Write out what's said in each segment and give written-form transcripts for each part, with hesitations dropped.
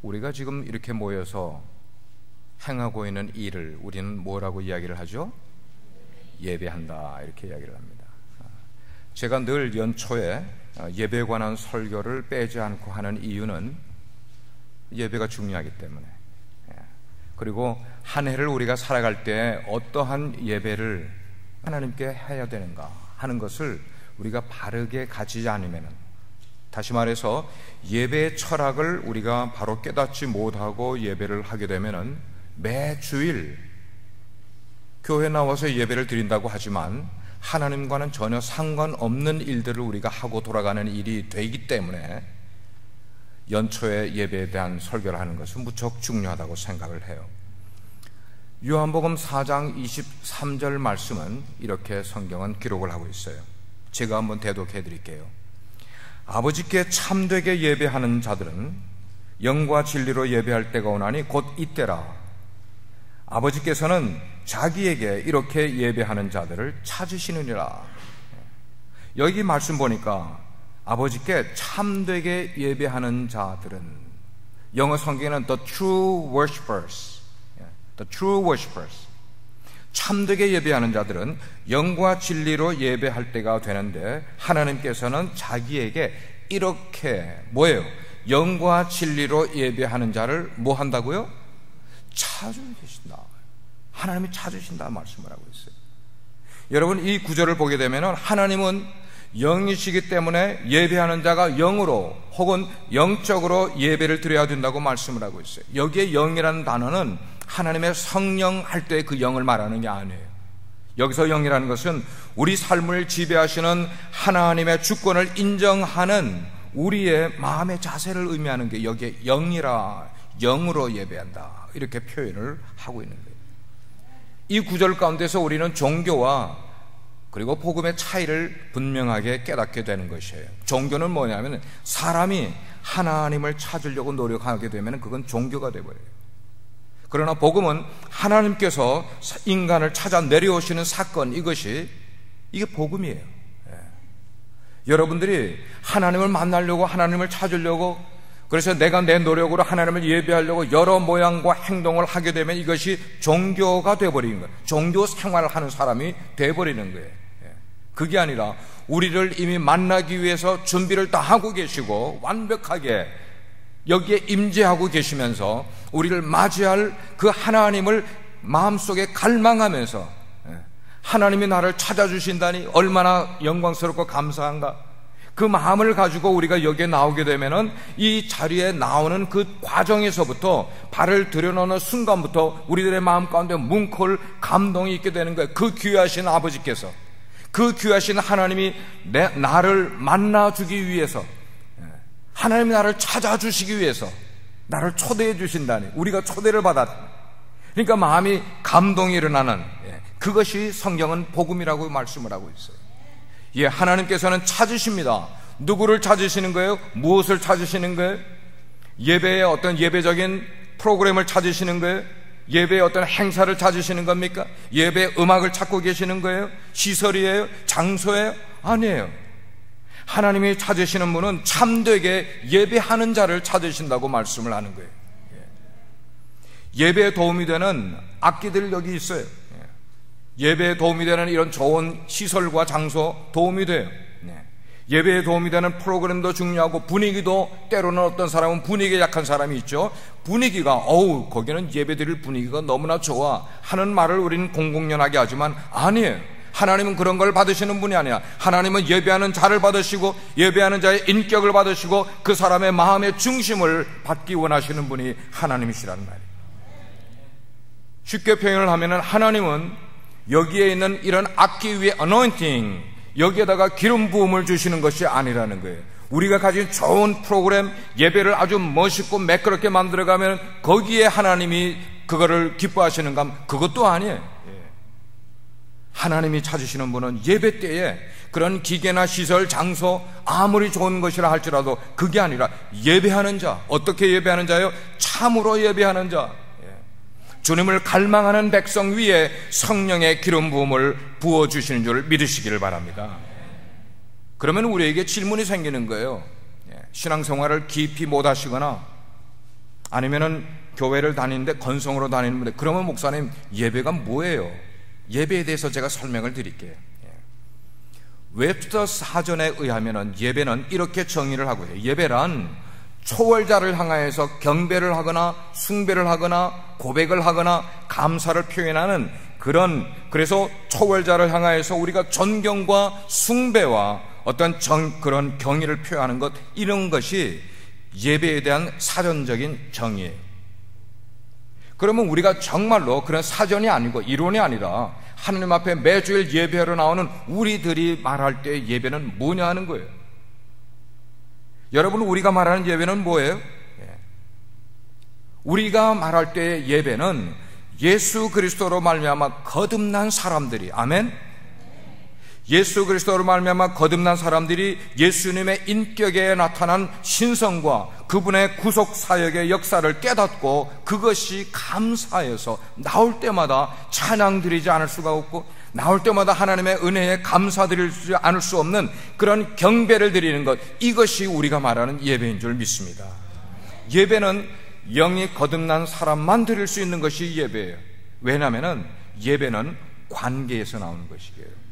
우리가 지금 이렇게 모여서 행하고 있는 일을 우리는 뭐라고 이야기를 하죠? 예배한다, 이렇게 이야기를 합니다. 제가 늘 연초에 예배에 관한 설교를 빼지 않고 하는 이유는 예배가 중요하기 때문에, 그리고 한 해를 우리가 살아갈 때 어떠한 예배를 하나님께 해야 되는가 하는 것을 우리가 바르게 가지지 않으면, 다시 말해서 예배의 철학을 우리가 바로 깨닫지 못하고 예배를 하게 되면 매 주일 교회 나와서 예배를 드린다고 하지만 하나님과는 전혀 상관없는 일들을 우리가 하고 돌아가는 일이 되기 때문에 연초에 예배에 대한 설교를 하는 것은 무척 중요하다고 생각을 해요. 요한복음 4장 23절 말씀은 이렇게 성경은 기록을 하고 있어요. 제가 한번 대독해 드릴게요. 아버지께 참되게 예배하는 자들은 영과 진리로 예배할 때가 오나니 곧 이때라. 아버지께서는 자기에게 이렇게 예배하는 자들을 찾으시느니라. 여기 말씀 보니까 아버지께 참되게 예배하는 자들은, 영어 성경에는 the true worshipers, the true worshipers, 참되게 예배하는 자들은 영과 진리로 예배할 때가 되는데, 하나님께서는 자기에게 이렇게 뭐예요? 영과 진리로 예배하는 자를 뭐 한다고요? 찾으시고 계신다. 하나님이 찾으신다 말씀을 하고 있어요. 여러분, 이 구절을 보게 되면 하나님은 영이시기 때문에 예배하는 자가 영으로 혹은 영적으로 예배를 드려야 된다고 말씀을 하고 있어요. 여기에 영이라는 단어는 하나님의 성령 할 때 그 영을 말하는 게 아니에요. 여기서 영이라는 것은 우리 삶을 지배하시는 하나님의 주권을 인정하는 우리의 마음의 자세를 의미하는 게 여기에 영이라, 영으로 예배한다, 이렇게 표현을 하고 있는 거예요. 이 구절 가운데서 우리는 종교와 그리고 복음의 차이를 분명하게 깨닫게 되는 것이에요. 종교는 뭐냐면 사람이 하나님을 찾으려고 노력하게 되면 그건 종교가 되어버려요. 그러나 복음은 하나님께서 인간을 찾아 내려오시는 사건, 이게 복음이에요. 여러분들이 하나님을 만나려고, 하나님을 찾으려고, 그래서 내가 내 노력으로 하나님을 예배하려고 여러 모양과 행동을 하게 되면 이것이 종교가 되어버리는 거예요. 종교 생활을 하는 사람이 되어버리는 거예요. 그게 아니라 우리를 이미 만나기 위해서 준비를 다 하고 계시고 완벽하게 여기에 임재하고 계시면서 우리를 맞이할 그 하나님을 마음속에 갈망하면서, 하나님이 나를 찾아주신다니 얼마나 영광스럽고 감사한가, 그 마음을 가지고 우리가 여기에 나오게 되면은 이 자리에 나오는 그 과정에서부터, 발을 들여놓는 순간부터 우리들의 마음 가운데 뭉클 감동이 있게 되는 거예요. 그 귀하신 아버지께서, 그 귀하신 하나님이 나를 만나주기 위해서, 하나님이 나를 찾아주시기 위해서 나를 초대해 주신다니, 우리가 초대를 받았다. 그러니까 마음이 감동이 일어나는, 그것이 성경은 복음이라고 말씀을 하고 있어요. 하나님께서는 찾으십니다. 누구를 찾으시는 거예요? 무엇을 찾으시는 거예요? 예배의 어떤 예배적인 프로그램을 찾으시는 거예요? 예배의 어떤 행사를 찾으시는 겁니까? 예배의 음악을 찾고 계시는 거예요? 시설이에요? 장소예요? 아니에요. 하나님이 찾으시는 분은 참되게 예배하는 자를 찾으신다고 말씀을 하는 거예요. 예배에 도움이 되는 악기들 여기 있어요. 예배에 도움이 되는 이런 좋은 시설과 장소 도움이 돼요. 예배에 도움이 되는 프로그램도 중요하고, 분위기도, 때로는 어떤 사람은 분위기에 약한 사람이 있죠. 분위기가, 거기는 예배 드릴 분위기가 너무나 좋아 하는 말을 우리는 공공연하게 하지만 아니에요. 하나님은 그런 걸 받으시는 분이 아니야. 하나님은 예배하는 자를 받으시고, 예배하는 자의 인격을 받으시고, 그 사람의 마음의 중심을 받기 원하시는 분이 하나님이시라는 말이에요. 쉽게 표현을 하면 하나님은 여기에 있는 이런 악기 위에 anointing, 여기에다가 기름 부음을 주시는 것이 아니라는 거예요. 우리가 가진 좋은 프로그램, 예배를 아주 멋있고 매끄럽게 만들어가면 거기에 하나님이 그거를 기뻐하시는가? 그것도 아니에요. 하나님이 찾으시는 분은 예배 때에 그런 기계나 시설, 장소 아무리 좋은 것이라 할지라도 그게 아니라 예배하는 자. 어떻게 예배하는 자예요? 참으로 예배하는 자. 주님을 갈망하는 백성 위에 성령의 기름 부음을 부어주시는 줄 믿으시기를 바랍니다. 그러면 우리에게 질문이 생기는 거예요. 신앙생활을 깊이 못하시거나 아니면은 교회를 다니는데 건성으로 다니는 분들, 그러면 목사님 예배가 뭐예요? 예배에 대해서 제가 설명을 드릴게요. 웹스터 사전에 의하면은 예배는 이렇게 정의를 하고 해요. 예배란 초월자를 향하여서 경배를 하거나 숭배를 하거나 고백을 하거나 감사를 표현하는 그래서 초월자를 향하여서 우리가 존경과 숭배와 어떤 그런 경의를 표현하는 것, 이런 것이 예배에 대한 사전적인 정의예요. 그러면 우리가 정말로 그런 사전이 아니고 이론이 아니라 하나님 앞에 매주일 예배하러 나오는 우리들이 말할 때 예배는 뭐냐 하는 거예요. 여러분, 우리가 말하는 예배는 뭐예요? 우리가 말할 때 예배는 예수 그리스도로 말미암아 거듭난 사람들이, 아멘? 예수 그리스도로 말미암아 거듭난 사람들이 예수님의 인격에 나타난 신성과 그분의 구속 사역의 역사를 깨닫고 그것이 감사해서 나올 때마다 찬양 드리지 않을 수가 없고, 나올 때마다 하나님의 은혜에 감사드리지 않을 수 없는 그런 경배를 드리는 것, 이것이 우리가 말하는 예배인 줄 믿습니다. 예배는 영이 거듭난 사람만 드릴 수 있는 것이 예배예요. 왜냐하면 예배는 관계에서 나오는 것이에요.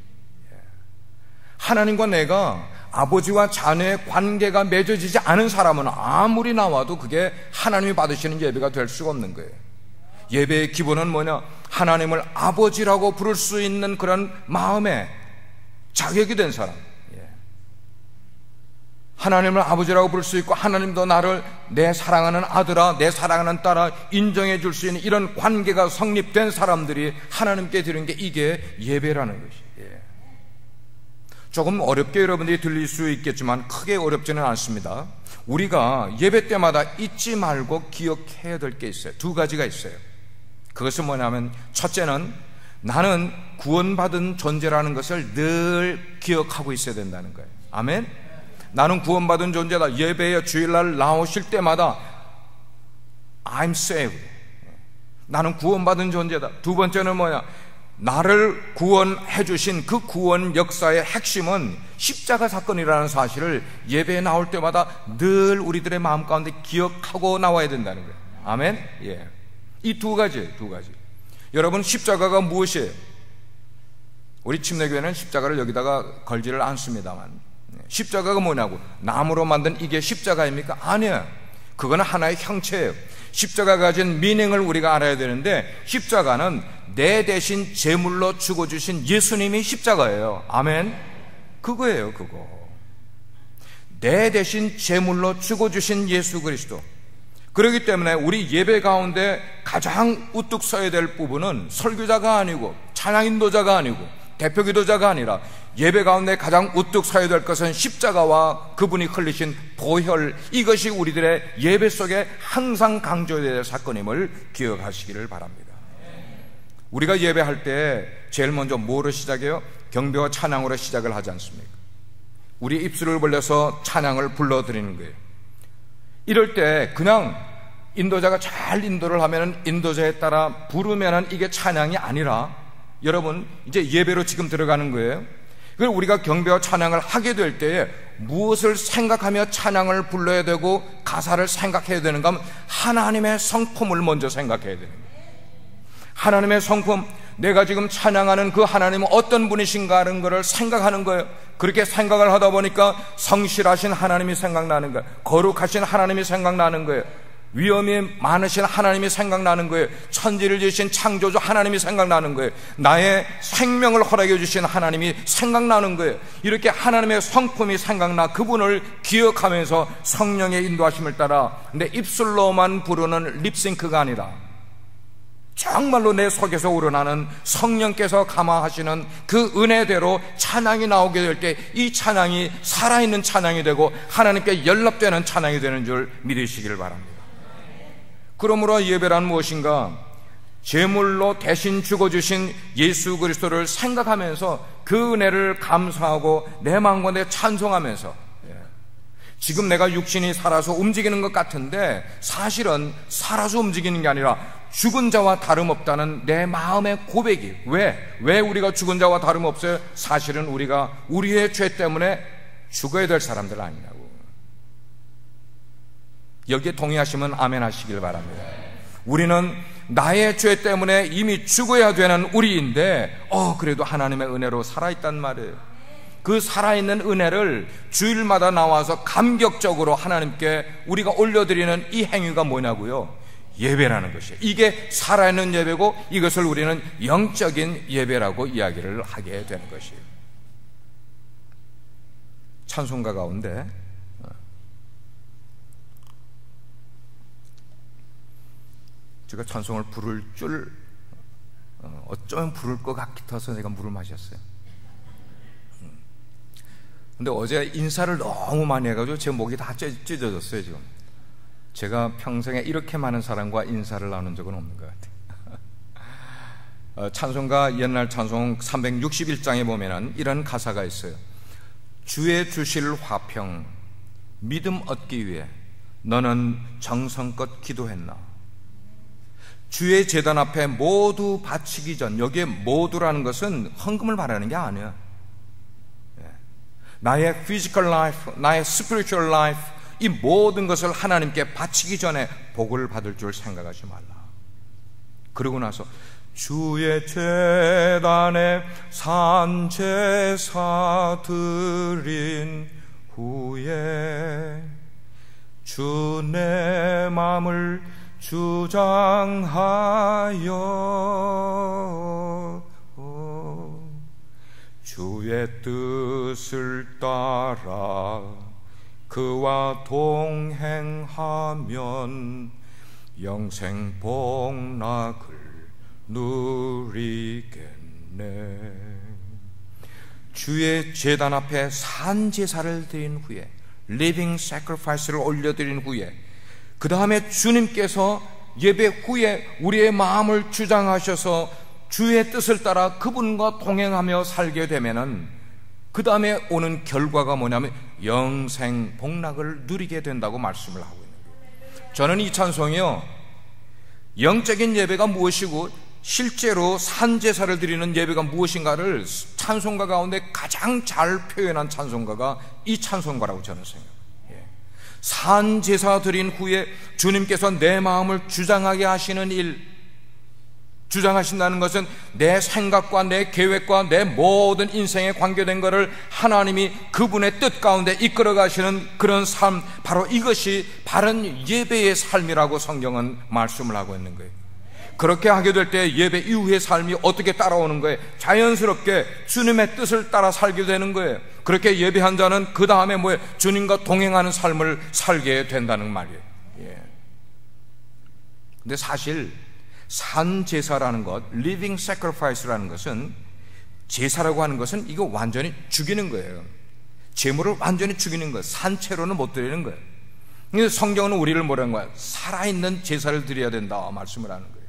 하나님과 내가 아버지와 자녀의 관계가 맺어지지 않은 사람은 아무리 나와도 그게 하나님이 받으시는 예배가 될 수가 없는 거예요. 예배의 기본은 뭐냐? 하나님을 아버지라고 부를 수 있는 그런 마음에 자격이 된 사람, 하나님을 아버지라고 부를 수 있고 하나님도 나를 내 사랑하는 아들아, 내 사랑하는 딸아 인정해 줄 수 있는 이런 관계가 성립된 사람들이 하나님께 드리는 게 이게 예배라는 것이에요. 조금 어렵게 여러분들이 들릴 수 있겠지만 크게 어렵지는 않습니다. 우리가 예배 때마다 잊지 말고 기억해야 될 게 있어요. 두 가지가 있어요. 그것은 뭐냐면, 첫째는 나는 구원받은 존재라는 것을 늘 기억하고 있어야 된다는 거예요. 아멘? 나는 구원받은 존재다. 예배에 주일날 나오실 때마다 I'm saved, 나는 구원받은 존재다. 두 번째는 뭐냐? 나를 구원해 주신 그 구원 역사의 핵심은 십자가 사건이라는 사실을 예배에 나올 때마다 늘 우리들의 마음 가운데 기억하고 나와야 된다는 거예요. 아멘? 예. 이 두 가지. 여러분, 십자가가 무엇이에요? 우리 침례교회는 십자가를 여기다가 걸지를 않습니다만, 십자가가 뭐냐고? 나무로 만든 이게 십자가입니까? 아니에요. 그거는 하나의 형체예요. 십자가가 가진 미닝을 우리가 알아야 되는데, 십자가는 내 대신 제물로 죽어주신 예수님이 십자가예요. 아멘? 그거예요, 그거. 내 대신 제물로 죽어주신 예수 그리스도. 그렇기 때문에 우리 예배 가운데 가장 우뚝 서야 될 부분은 설교자가 아니고 찬양 인도자가 아니고 대표 기도자가 아니라 예배 가운데 가장 우뚝 서야 될 것은 십자가와 그분이 흘리신 보혈, 이것이 우리들의 예배 속에 항상 강조해야 될 사건임을 기억하시기를 바랍니다. 우리가 예배할 때 제일 먼저 뭐로 시작해요? 경배와 찬양으로 시작을 하지 않습니까? 우리 입술을 벌려서 찬양을 불러드리는 거예요. 이럴 때 그냥 인도자가 잘 인도를 하면 인도자에 따라 부르면 이게 찬양이 아니라, 여러분 이제 예배로 지금 들어가는 거예요. 그리고 우리가 경배와 찬양을 하게 될 때에 무엇을 생각하며 찬양을 불러야 되고 가사를 생각해야 되는가 하면 하나님의 성품을 먼저 생각해야 되는 거예요. 하나님의 성품, 내가 지금 찬양하는 그 하나님은 어떤 분이신가 하는 것을 생각하는 거예요. 그렇게 생각을 하다 보니까 성실하신 하나님이 생각나는 거예요. 거룩하신 하나님이 생각나는 거예요. 위엄이 많으신 하나님이 생각나는 거예요. 천지를 지으신 창조주 하나님이 생각나는 거예요. 나의 생명을 허락해 주신 하나님이 생각나는 거예요. 이렇게 하나님의 성품이 생각나 그분을 기억하면서 성령의 인도하심을 따라 내 입술로만 부르는 립싱크가 아니라 정말로 내 속에서 우러나는 성령께서 감화하시는 그 은혜대로 찬양이 나오게 될 때 이 찬양이 살아있는 찬양이 되고 하나님께 연락되는 찬양이 되는 줄 믿으시기를 바랍니다. 그러므로 예배란 무엇인가? 제물로 대신 죽어주신 예수 그리스도를 생각하면서 그 은혜를 감사하고 내 마음과 내 찬송하면서, 지금 내가 육신이 살아서 움직이는 것 같은데 사실은 살아서 움직이는 게 아니라 죽은 자와 다름없다는 내 마음의 고백이, 왜 우리가 죽은 자와 다름없어요? 사실은 우리가 우리의 죄 때문에 죽어야 될 사람들 아니냐고. 여기에 동의하시면 아멘 하시길 바랍니다. 우리는 나의 죄 때문에 이미 죽어야 되는 우리인데 그래도 하나님의 은혜로 살아있단 말이에요. 그 살아있는 은혜를 주일마다 나와서 감격적으로 하나님께 우리가 올려드리는 이 행위가 뭐냐고요? 예배라는 것이에요. 이게 살아있는 예배고, 이것을 우리는 영적인 예배라고 이야기를 하게 되는 것이에요. 찬송가 가운데 제가 찬송을 부를 줄 어쩌면 부를 것 같아서 제가 물을 마셨어요. 근데 어제 인사를 너무 많이 해가지고 제 목이 다 찢어졌어요. 지금 제가 평생에 이렇게 많은 사람과 인사를 나눈 적은 없는 것 같아요. 찬송가 옛날 찬송 361장에 보면은 이런 가사가 있어요. 주의 주실 화평 믿음 얻기 위해 너는 정성껏 기도했나. 주의 제단 앞에 모두 바치기 전, 여기에 모두라는 것은 헌금을 말하는 게 아니에요. 나의 physical life, 나의 spiritual life, 이 모든 것을 하나님께 바치기 전에 복을 받을 줄 생각하지 말라. 그러고 나서 주의 제단에 산제사 드린 후에 주 내 맘을 주장하여 주의 뜻을 따라 그와 동행하면 영생 복락을 누리겠네. 주의 제단 앞에 산제사를 드린 후에, living sacrifice를 올려드린 후에, 그 다음에 주님께서 예배 후에 우리의 마음을 주장하셔서 주의 뜻을 따라 그분과 동행하며 살게 되면은 그 다음에 오는 결과가 뭐냐면 영생 복락을 누리게 된다고 말씀을 하고 있는 거예요. 저는 이 찬송이요, 영적인 예배가 무엇이고 실제로 산제사를 드리는 예배가 무엇인가를 찬송가 가운데 가장 잘 표현한 찬송가가 이 찬송가라고 저는 생각해요. 산제사 드린 후에 주님께서 내 마음을 주장하게 하시는 일, 주장하신다는 것은 내 생각과 내 계획과 내 모든 인생에 관계된 것을 하나님이 그분의 뜻 가운데 이끌어 가시는 그런 삶, 바로 이것이 바른 예배의 삶이라고 성경은 말씀을 하고 있는 거예요. 그렇게 하게 될 때 예배 이후의 삶이 어떻게 따라오는 거예요? 자연스럽게 주님의 뜻을 따라 살게 되는 거예요. 그렇게 예배한 자는 그 다음에 뭐예요? 주님과 동행하는 삶을 살게 된다는 말이에요. 근데 사실 산제사라는 것, living sacrifice라는 것은, 제사라고 하는 것은 이거 완전히 죽이는 거예요. 제물을 완전히 죽이는 거예요. 산채로는 못 드리는 거예요. 근데 성경은 우리를 뭐라는 거야? 살아있는 제사를 드려야 된다 말씀을 하는 거예요.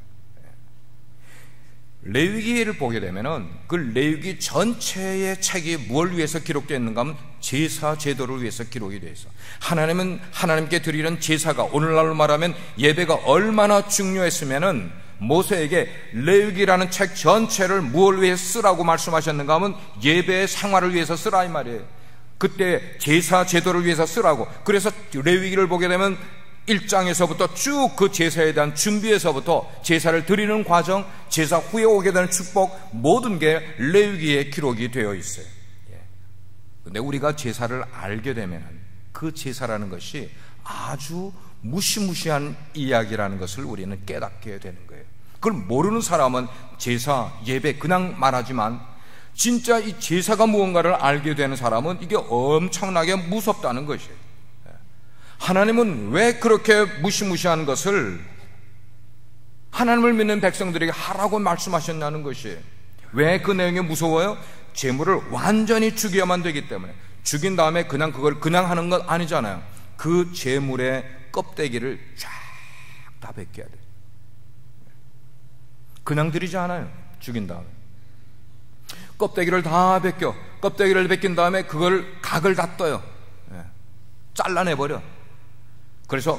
레위기를 보게 되면은 그 레위기 전체의 책이 뭘 위해서 기록되어 있는가 하면 제사 제도를 위해서 기록이 되어 있어. 하나님은 하나님께 드리는 제사가, 오늘날로 말하면 예배가 얼마나 중요했으면은 모세에게 레위기라는 책 전체를 무엇을 위해 쓰라고 말씀하셨는가 하면 예배의 생활을 위해서 쓰라 이 말이에요. 그때 제사 제도를 위해서 쓰라고. 그래서 레위기를 보게 되면 1장에서부터 쭉 그 제사에 대한 준비에서부터 제사를 드리는 과정, 제사 후에 오게 되는 축복, 모든 게 레위기에 기록이 되어 있어요. 근데 우리가 제사를 알게 되면 그 제사라는 것이 아주 무시무시한 이야기라는 것을 우리는 깨닫게 되는 거예요. 그걸 모르는 사람은 제사, 예배 그냥 말하지만 진짜 이 제사가 무언가를 알게 되는 사람은 이게 엄청나게 무섭다는 것이에요. 하나님은 왜 그렇게 무시무시한 것을 하나님을 믿는 백성들에게 하라고 말씀하셨냐는 것이에요. 왜 그 내용이 무서워요? 제물을 완전히 죽여야만 되기 때문에. 죽인 다음에 그냥 그걸 그냥 하는 건 아니잖아요. 그 제물의 껍데기를 쫙 다 벗겨야 돼요. 그냥 드리지 않아요. 죽인 다음에 껍데기를 다 벗겨. 껍데기를 벗긴 다음에 그걸 각을 다 떠요. 잘라내버려. 그래서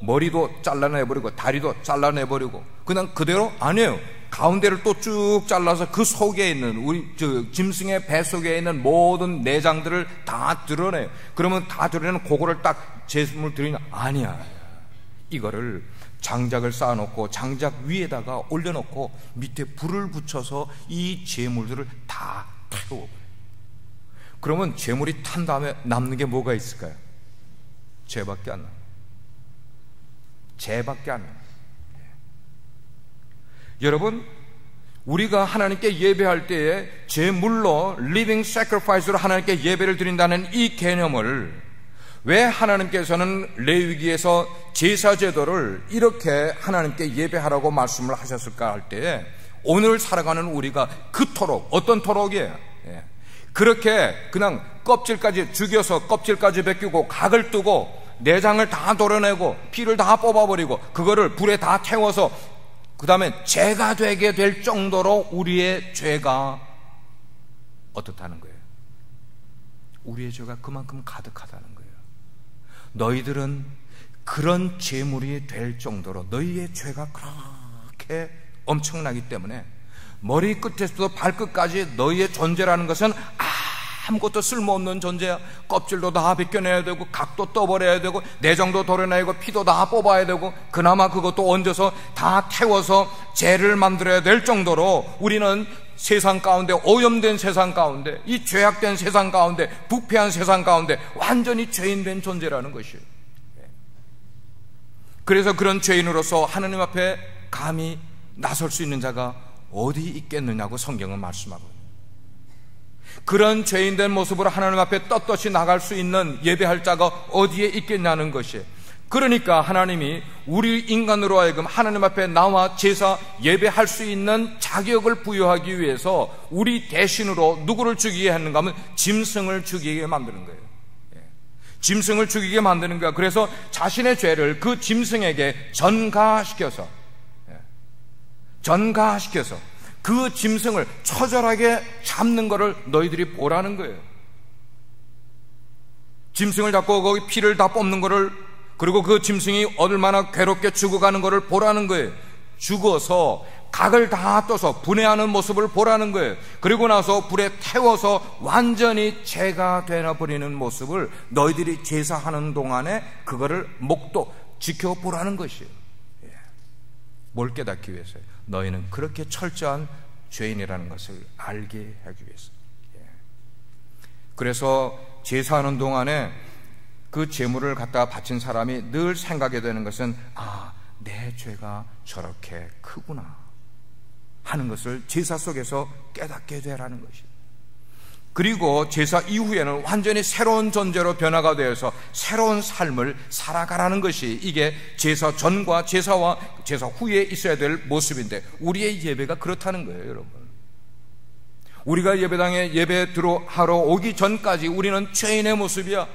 머리도 잘라내버리고 다리도 잘라내버리고 그냥 그대로 아니에요. 가운데를 또 쭉 잘라서 그 속에 있는 우리 짐승의 배 속에 있는 모든 내장들을 다 드러내요. 그러면 다 드러내는 그거를 딱 제물을 드리냐? 아니야. 이거를 장작을 쌓아놓고 장작 위에다가 올려놓고 밑에 불을 붙여서 이 제물들을 다 태워. 그러면 제물이 탄 다음에 남는 게 뭐가 있을까요? 죄밖에 안 나요. 죄밖에 안 나요. 여러분, 우리가 하나님께 예배할 때에 제물로 living sacrifice로 하나님께 예배를 드린다는 이 개념을 왜 하나님께서는 레위기에서 제사 제도를 이렇게 하나님께 예배하라고 말씀을 하셨을까 할 때에 오늘 살아가는 우리가 그토록, 어떤 토록이에요? 그렇게 그냥 껍질까지 죽여서 껍질까지 벗기고 각을 뜨고 내장을 다 도려내고 피를 다 뽑아버리고 그거를 불에 다 태워서 그 다음에 죄가 되게 될 정도로 우리의 죄가 어떻다는 거예요? 우리의 죄가 그만큼 가득하다는 거예요. 너희들은 그런 제물이 될 정도로 너희의 죄가 그렇게 엄청나기 때문에 머리 끝에서부터 발끝까지 너희의 존재라는 것은 아무것도 쓸모없는 존재야. 껍질도 다 벗겨내야 되고 각도 떠버려야 되고 내장도 도려내고 피도 다 뽑아야 되고 그나마 그것도 얹어서 다 태워서 죄를 만들어야 될 정도로 우리는 세상 가운데, 오염된 세상 가운데, 이 죄악된 세상 가운데, 부패한 세상 가운데 완전히 죄인된 존재라는 것이에요. 그래서 그런 죄인으로서 하나님 앞에 감히 나설 수 있는 자가 어디 있겠느냐고 성경은 말씀하고, 그런 죄인된 모습으로 하나님 앞에 떳떳이 나갈 수 있는 예배할 자가 어디에 있겠냐는 것이에요. 그러니까 하나님이 우리 인간으로 하여금 하나님 앞에 나와 제사 예배할 수 있는 자격을 부여하기 위해서 우리 대신으로 누구를 죽이게 하는가 하면 짐승을 죽이게 만드는 거예요. 짐승을 죽이게 만드는 거야. 그래서 자신의 죄를 그 짐승에게 전가시켜서 그 짐승을 처절하게 잡는 것을 너희들이 보라는 거예요. 짐승을 잡고 거기 피를 다 뽑는 것을, 그리고 그 짐승이 얼마나 괴롭게 죽어가는 것을 보라는 거예요. 죽어서 각을 다 떠서 분해하는 모습을 보라는 거예요. 그리고 나서 불에 태워서 완전히 죄가 되어버리는 모습을 너희들이 제사하는 동안에 그거를 목도 지켜보라는 것이에요. 뭘 깨닫기 위해서요? 너희는 그렇게 철저한 죄인이라는 것을 알게 하기 위해서. 그래서 제사하는 동안에 그 제물을 갖다가 바친 사람이 늘 생각하게 되는 것은, 내 죄가 저렇게 크구나 하는 것을 제사 속에서 깨닫게 되라는 것이에요. 그리고 제사 이후에는 완전히 새로운 존재로 변화가 되어서 새로운 삶을 살아가라는 것이, 이게 제사 전과 제사와 제사 후에 있어야 될 모습인데, 우리의 예배가 그렇다는 거예요. 여러분, 우리가 예배당에 예배 하러 오기 전까지 우리는 죄인의 모습이야.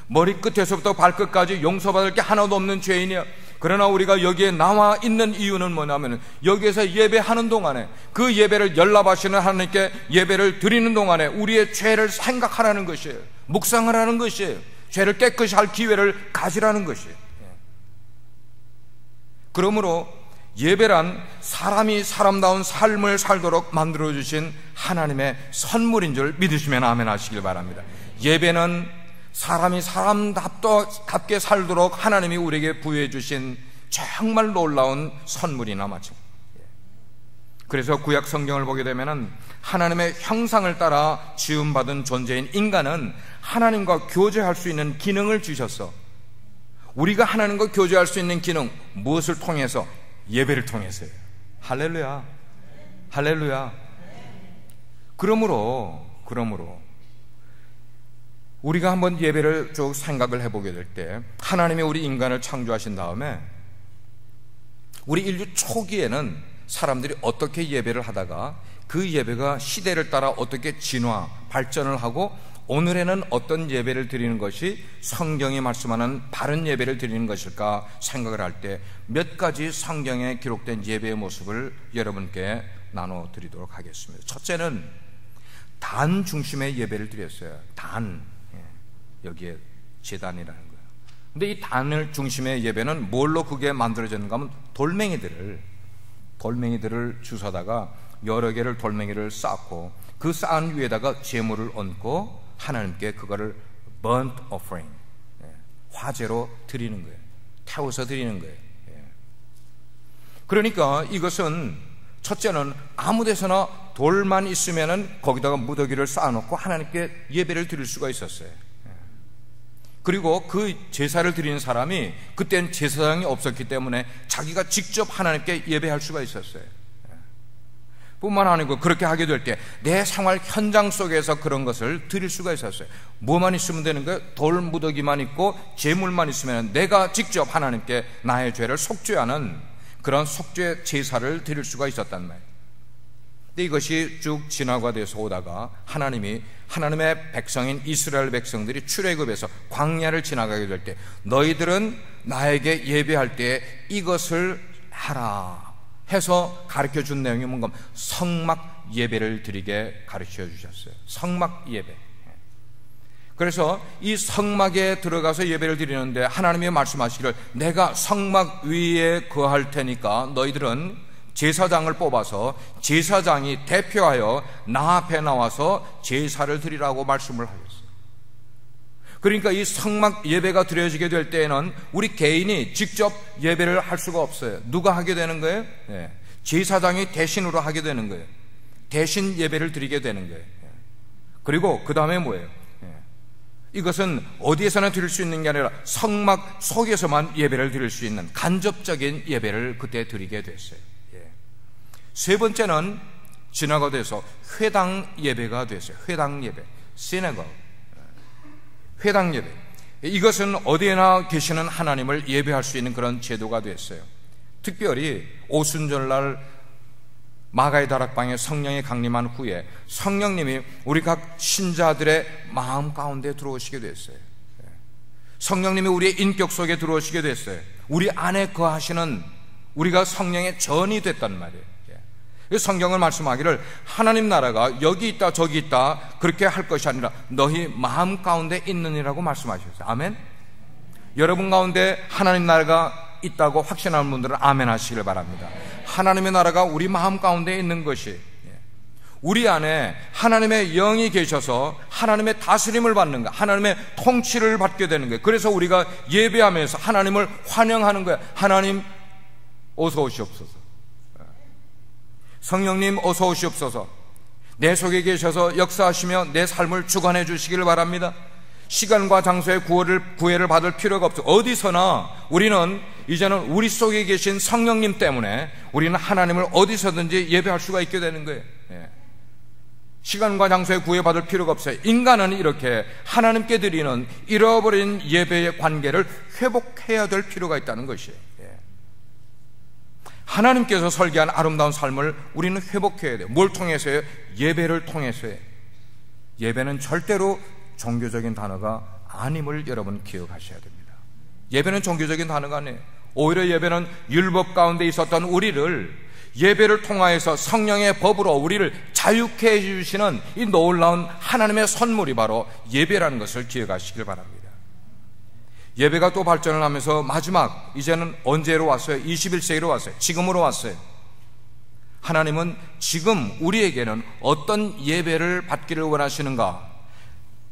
머리끝에서부터 발끝까지 용서받을 게 하나도 없는 죄인이야. 그러나 우리가 여기에 나와 있는 이유는 뭐냐면, 여기에서 예배하는 동안에, 그 예배를 연락하시는 하나님께 예배를 드리는 동안에 우리의 죄를 생각하라는 것이에요. 묵상하라는 것이에요. 죄를 깨끗이 할 기회를 가지라는 것이에요. 그러므로 예배란 사람이 사람다운 삶을 살도록 만들어주신 하나님의 선물인 줄 믿으시면 아멘 하시길 바랍니다. 예배는 사람이 사람답게 살도록 하나님이 우리에게 부여해 주신 정말 놀라운 선물이나 마찬가지입니다. 그래서 구약 성경을 보게 되면 하나님의 형상을 따라 지음받은 존재인 인간은 하나님과 교제할 수 있는 기능을 주셔서, 우리가 하나님과 교제할 수 있는 기능, 무엇을 통해서? 예배를 통해서요. 할렐루야, 할렐루야. 그러므로 우리가 한번 예배를 쭉 생각을 해보게 될 때, 하나님이 우리 인간을 창조하신 다음에 우리 인류 초기에는 사람들이 어떻게 예배를 하다가 그 예배가 시대를 따라 어떻게 진화, 발전을 하고 오늘에는 어떤 예배를 드리는 것이 성경이 말씀하는 바른 예배를 드리는 것일까 생각을 할 때 몇 가지 성경에 기록된 예배의 모습을 여러분께 나눠드리도록 하겠습니다. 첫째는 단 중심의 예배를 드렸어요. 단, 여기에 제단이라는 거예요. 근데 이 단을 중심의 예배는 뭘로 그게 만들어졌는가 하면 돌멩이들을 돌멩이들을 주워다가 여러 개를 돌멩이를 쌓고 그 쌓은 위에다가 제물을 얹고 하나님께 그거를 burnt offering, 화제로 드리는 거예요. 태워서 드리는 거예요. 그러니까 이것은 첫째는 아무 데서나 돌만 있으면은 거기다가 무더기를 쌓아놓고 하나님께 예배를 드릴 수가 있었어요. 그리고 그 제사를 드리는 사람이 그때는 제사장이 없었기 때문에 자기가 직접 하나님께 예배할 수가 있었어요. 뿐만 아니고 그렇게 하게 될 때 내 생활 현장 속에서 그런 것을 드릴 수가 있었어요. 뭐만 있으면 되는 거예요? 돌 무더기만 있고 제물만 있으면 내가 직접 하나님께 나의 죄를 속죄하는 그런 속죄 제사를 드릴 수가 있었단 말이에요. 근데 이것이 쭉 진화가 돼서 오다가 하나님의 백성인 이스라엘 백성들이 출애굽에서 광야를 지나가게 될 때 너희들은 나에게 예배할 때 이것을 하라 해서 가르쳐 준 내용이 뭔가 성막 예배를 드리게 가르쳐 주셨어요. 성막 예배. 그래서 이 성막에 들어가서 예배를 드리는데 하나님이 말씀하시기를 내가 성막 위에 거할 테니까 너희들은 제사장을 뽑아서 제사장이 대표하여 나 앞에 나와서 제사를 드리라고 말씀을 하셨어요. 그러니까 이 성막 예배가 드려지게 될 때에는 우리 개인이 직접 예배를 할 수가 없어요. 누가 하게 되는 거예요? 제사장이 대신으로 하게 되는 거예요. 대신 예배를 드리게 되는 거예요. 그리고 그 다음에 뭐예요? 이것은 어디에서나 드릴 수 있는 게 아니라 성막 속에서만 예배를 드릴 수 있는 간접적인 예배를 그때 드리게 됐어요. 세 번째는 진화가 돼서 회당 예배가 됐어요. 회당 예배, synagogue, 회당 예배. 이것은 어디에나 계시는 하나님을 예배할 수 있는 그런 제도가 됐어요. 특별히 오순절날 마가의 다락방에 성령이 강림한 후에 성령님이 우리 각 신자들의 마음 가운데 들어오시게 됐어요. 성령님이 우리의 인격 속에 들어오시게 됐어요. 우리 안에 거하시는 우리가 성령의 전이 됐단 말이에요. 성경은 말씀하기를 하나님 나라가 여기 있다 저기 있다 그렇게 할 것이 아니라 너희 마음 가운데 있느니라고 말씀하셨어요. 아멘. 여러분 가운데 하나님 나라가 있다고 확신하는 분들은 아멘 하시길 바랍니다. 하나님의 나라가 우리 마음 가운데 있는 것이, 우리 안에 하나님의 영이 계셔서 하나님의 다스림을 받는 거, 하나님의 통치를 받게 되는 거예요. 그래서 우리가 예배하면서 하나님을 환영하는 거예요. 하나님 어서 오시옵소서, 성령님 어서 오시옵소서, 내 속에 계셔서 역사하시며 내 삶을 주관해 주시기를 바랍니다. 시간과 장소의 구애를 받을 필요가 없어. 어디서나 우리는 이제는 우리 속에 계신 성령님 때문에 우리는 하나님을 어디서든지 예배할 수가 있게 되는 거예요. 시간과 장소에 구애받을 필요가 없어요. 인간은 이렇게 하나님께 드리는 잃어버린 예배의 관계를 회복해야 될 필요가 있다는 것이에요. 하나님께서 설계한 아름다운 삶을 우리는 회복해야 돼요. 뭘 통해서요? 예배를 통해서요. 예배는 절대로 종교적인 단어가 아님을 여러분 기억하셔야 됩니다. 예배는 종교적인 단어가 아니에요. 오히려 예배는 율법 가운데 있었던 우리를 예배를 통하여서 성령의 법으로 우리를 자유케 해주시는 이 놀라운 하나님의 선물이 바로 예배라는 것을 기억하시길 바랍니다. 예배가 또 발전을 하면서 마지막 이제는 언제로 왔어요? 21세기로 왔어요. 지금으로 왔어요. 하나님은 지금 우리에게는 어떤 예배를 받기를 원하시는가?